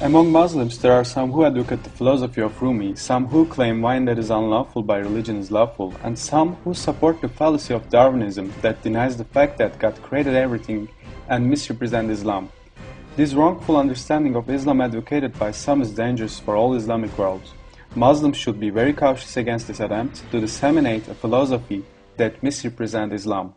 Among Muslims, there are some who advocate the philosophy of Rumi, some who claim wine that is unlawful by religion is lawful, and some who support the fallacy of Darwinism that denies the fact that God created everything and misrepresents Islam. This wrongful understanding of Islam advocated by some is dangerous for all Islamic world. Muslims should be very cautious against this attempt to disseminate a philosophy that misrepresents Islam.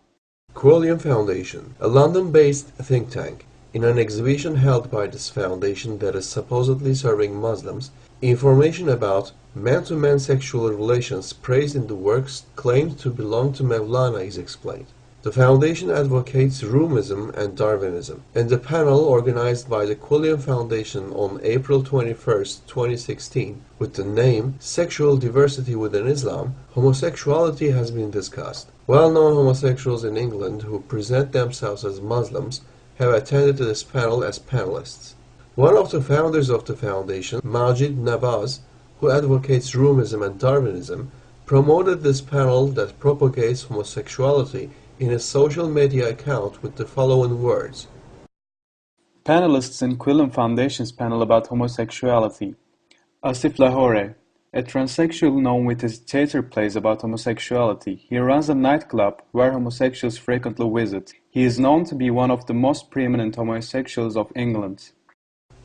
Quilliam Foundation, a London-based think tank. In an exhibition held by this foundation that is supposedly serving Muslims, information about man-to-man sexual relations praised in the works claimed to belong to MEWLANA is explained. The foundation advocates Rumism and Darwinism. In the panel organized by the Quilliam Foundation on April 21, 2016, with the name Sexual Diversity Within Islam, homosexuality has been discussed. Well-known homosexuals in England who present themselves as Muslims have attended this panel as panelists. One of the founders of the foundation, Majid Nawaz, who advocates Rumism and Darwinism, promoted this panel that propagates homosexuality in a social media account with the following words. Panelists in Quilliam Foundation's panel about homosexuality. Asif Lahore, a transsexual known with his theater plays about homosexuality. He runs a nightclub where homosexuals frequently visit. He is known to be one of the most preeminent homosexuals of England.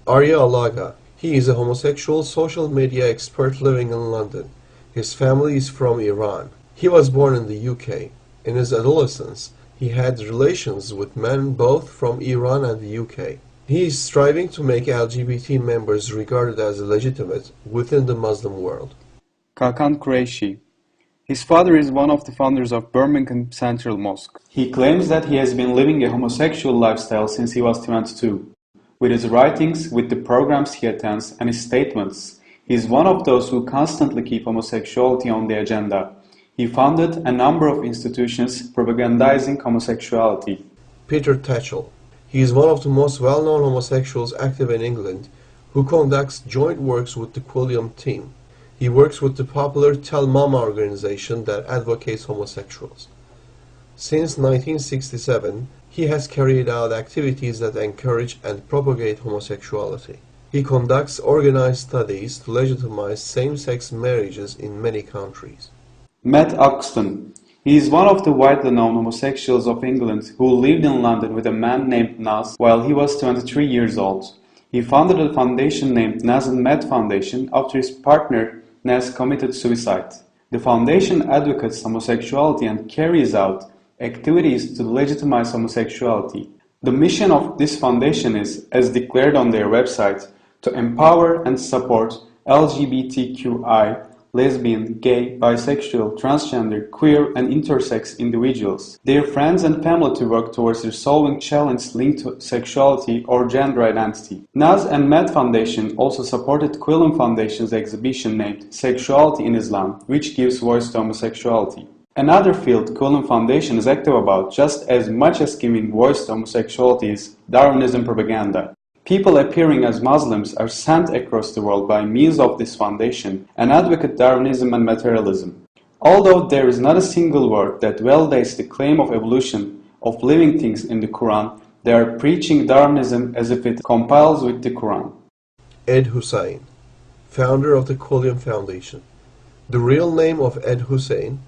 Arya Alaga. He is a homosexual social media expert living in London. His family is from Iran. He was born in the UK. In his adolescence, he had relations with men both from Iran and the UK. He is striving to make LGBT members regarded as legitimate within the Muslim world. Kakan Qureshi. His father is one of the founders of Birmingham Central Mosque. He claims that he has been living a homosexual lifestyle since he was 22. With his writings, with the programs he attends, and his statements, he is one of those who constantly keep homosexuality on the agenda. He founded a number of institutions propagandizing homosexuality. Peter Tatchell. He is one of the most well-known homosexuals active in England who conducts joint works with the Quilliam team. He works with the popular Tell Mama organization that advocates homosexuals. Since 1967, he has carried out activities that encourage and propagate homosexuality. He conducts organized studies to legitimize same-sex marriages in many countries. Matt Oxton. He is one of the widely known homosexuals of England who lived in London with a man named Naz while he was 23 years old. He founded a foundation named Naz and Matt Foundation after his partner Naz committed suicide. The foundation advocates homosexuality and carries out activities to legitimize homosexuality. The mission of this foundation is, as declared on their website, to empower and support LGBTQI, lesbian, gay, bisexual, transgender, queer, and intersex individuals, their friends and family to work towards resolving challenges linked to sexuality or gender identity. Naz and Matt Foundation also supported Quilliam Foundation's exhibition named Sexuality in Islam, which gives voice to homosexuality. Another field Quilliam Foundation is active about, just as much as giving voice to homosexuality, is Darwinism propaganda. People appearing as Muslims are sent across the world by means of this foundation and advocate Darwinism and materialism. Although there is not a single word that validates the claim of evolution of living things in the Quran, they are preaching Darwinism as if it compiles with the Quran. Ed Hussein, founder of the Quilliam Foundation. The real name of Ed Hussein,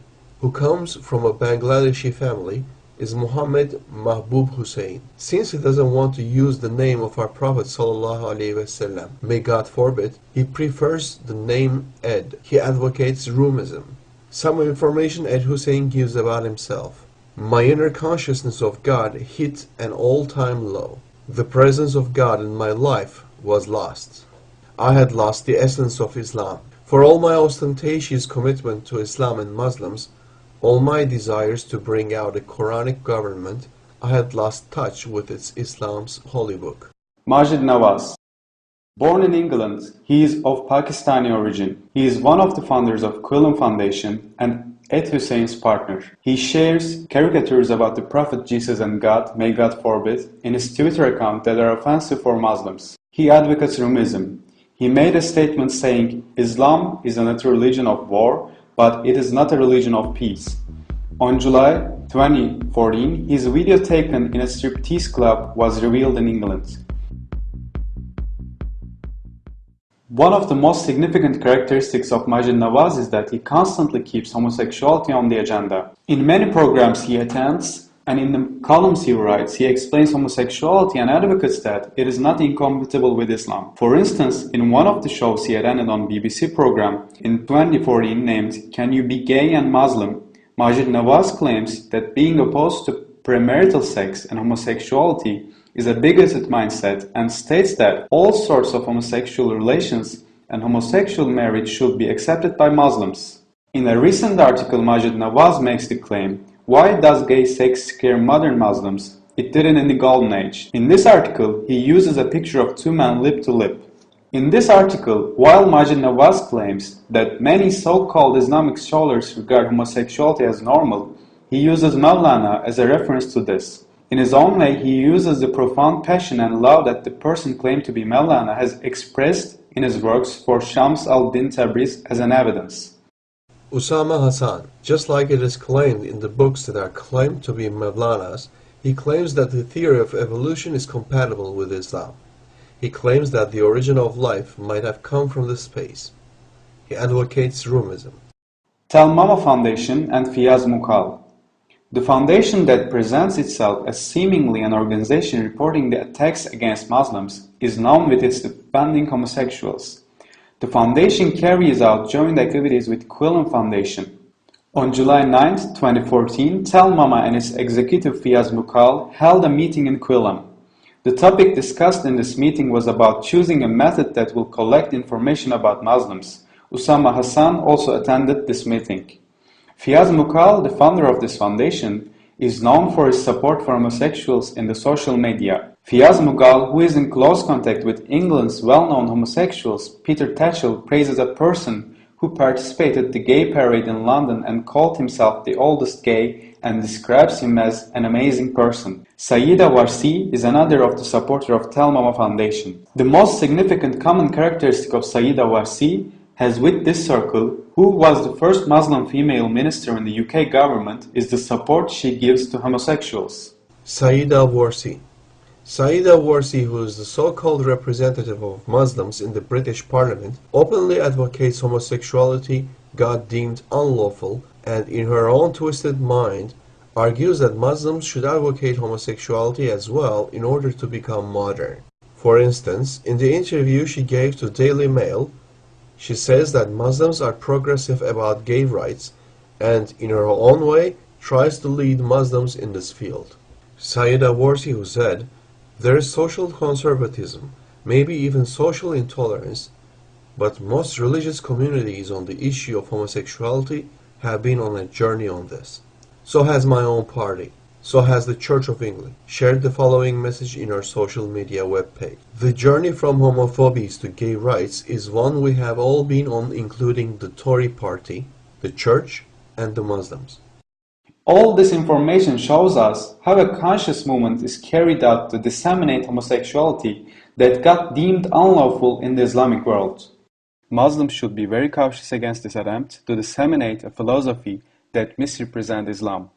who comes from a Bangladeshi family, is Muhammad Mahbub Hussein. Since he doesn't want to use the name of our Prophet ﷺ, may God forbid, he prefers the name Ed. He advocates Rumism. Some information Ed Hussein gives about himself. My inner consciousness of God hit an all-time low. The presence of God in my life was lost. I had lost the essence of Islam. For all my ostentatious commitment to Islam and Muslims, all my desires to bring out a Quranic government, I had lost touch with Islam's holy book. Majid Nawaz. Born in England, he is of Pakistani origin. He is one of the founders of Quilliam Foundation and Ed Hussein's partner. He shares caricatures about the Prophet Jesus and God, may God forbid, in his Twitter account that are offensive for Muslims. He advocates Rumism. He made a statement saying, Islam is not a religion of war, but it is not a religion of peace. On July 2014, his video taken in a striptease club was revealed in England. One of the most significant characteristics of Majid Nawaz is that he constantly keeps homosexuality on the agenda. In many programs he attends, and in the columns he writes, he explains homosexuality and advocates that it is not incompatible with Islam. For instance, in one of the shows he attended on BBC program in 2014 named Can You Be Gay and Muslim?, Majid Nawaz claims that being opposed to premarital sex and homosexuality is a bigoted mindset and states that all sorts of homosexual relations and homosexual marriage should be accepted by Muslims. In a recent article, Majid Nawaz makes the claim, "Why does gay sex scare modern Muslims? It didn't in the Golden Age." In this article, he uses a picture of two men lip to lip. In this article, while Majid Nawaz claims that many so-called Islamic scholars regard homosexuality as normal, he uses MEWLANA as a reference to this. In his own way, he uses the profound passion and love that the person claimed to be MEWLANA has expressed in his works for Shams al-Din Tabriz as an evidence. Usama Hasan, just like it is claimed in the books that are claimed to be MEWLANA's, he claims that the theory of evolution is compatible with Islam. He claims that the origin of life might have come from the space. He advocates RUMism. Tell Mama Foundation and Fiyaz Mughal. The foundation that presents itself as seemingly an organization reporting the attacks against Muslims is known with its defending homosexuals. The foundation carries out joint activities with Quillen Foundation. On July 9, 2014, Tell Mama and its executive Fiyaz Mughal held a meeting in Quillen. The topic discussed in this meeting was about choosing a method that will collect information about Muslims. Usama Hasan also attended this meeting. Fiyaz Mughal, the founder of this foundation, is known for his support for homosexuals in the social media. Fiyaz Mughal, who is in close contact with England's well-known homosexuals, Peter Tatchell, praises a person who participated in the gay parade in London and called himself the oldest gay and describes him as an amazing person. Sayyida Warsi is another of the supporters of Tell Mama Foundation. The most significant common characteristic of Sayyida Warsi has with this circle, who was the first Muslim female minister in the UK government, is the support she gives to homosexuals. Sayyida Warsi. Sayyida Warsi, who is the so-called representative of Muslims in the British Parliament, openly advocates homosexuality, God deemed unlawful, and in her own twisted mind, argues that Muslims should advocate homosexuality as well in order to become modern. For instance, in the interview she gave to Daily Mail, she says that Muslims are progressive about gay rights and, in her own way, tries to lead Muslims in this field. Sayyida Warsi, who said, "There is social conservatism, maybe even social intolerance, but most religious communities on the issue of homosexuality have been on a journey on this. So has my own party. So has the Church of England." Shared the following message in our social media webpage. "The journey from homophobia to gay rights is one we have all been on, including the Tory party, the Church, and the Muslims." All this information shows us how a conscious movement is carried out to disseminate homosexuality that got deemed unlawful in the Islamic world. Muslims should be very cautious against this attempt to disseminate a philosophy that misrepresents Islam.